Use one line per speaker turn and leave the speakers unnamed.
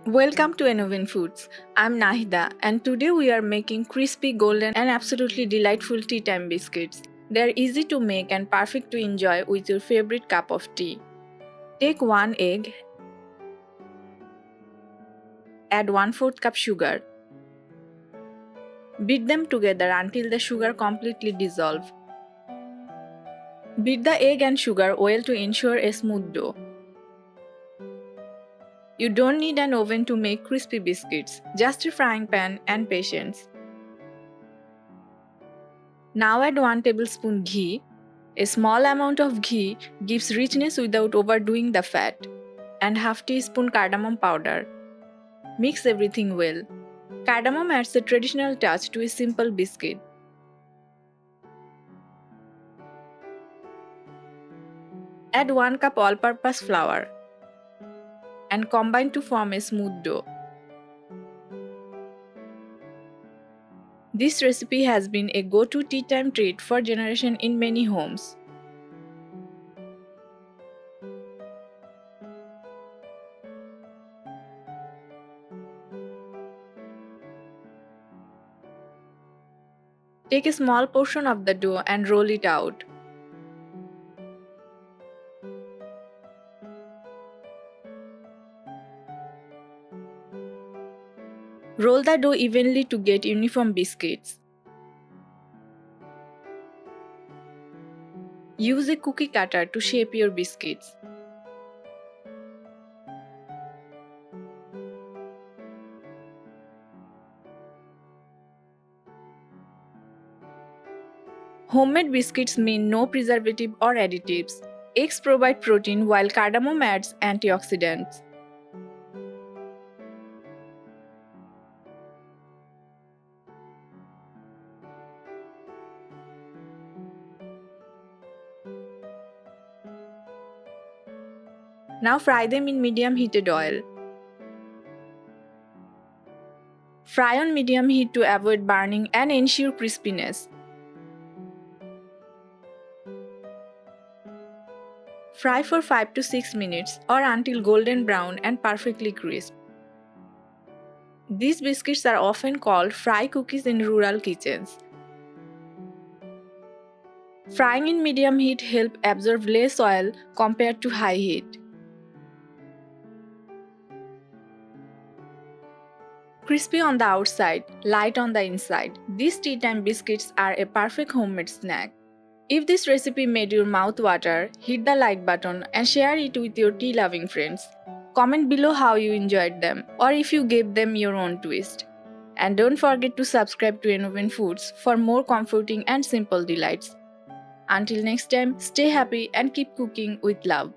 Welcome to Innovin Foods. I'm Nahida and today we are making crispy, golden and absolutely delightful tea time biscuits. They're easy to make and perfect to enjoy with your favorite cup of tea. Take 1 egg, add 1/4 cup sugar. Beat them together until the sugar completely dissolves. Beat the egg and sugar well to ensure a smooth dough. You don't need an oven to make crispy biscuits, just a frying pan and patience. Now add 1 tablespoon ghee. A small amount of ghee gives richness without overdoing the fat. And half teaspoon cardamom powder. Mix everything well. Cardamom adds a traditional touch to a simple biscuit. Add 1 cup all-purpose flour and combine to form a smooth dough. This recipe has been a go-to tea time treat for generations in many homes. Take a small portion of the dough and roll it out. Roll the dough evenly to get uniform biscuits. Use a cookie cutter to shape your biscuits. Homemade biscuits mean no preservative or additives. Eggs provide protein while cardamom adds antioxidants. Now fry them in medium heated oil. Fry on medium heat to avoid burning and ensure crispiness. Fry for 5 to 6 minutes or until golden brown and perfectly crisp. These biscuits are often called fry cookies in rural kitchens. Frying in medium heat helps absorb less oil compared to high heat. Crispy on the outside, light on the inside. These tea time biscuits are a perfect homemade snack. If this recipe made your mouth water, hit the like button and share it with your tea-loving friends. Comment below how you enjoyed them or if you gave them your own twist. And don't forget to subscribe to Innovin Foods for more comforting and simple delights. Until next time, stay happy and keep cooking with love.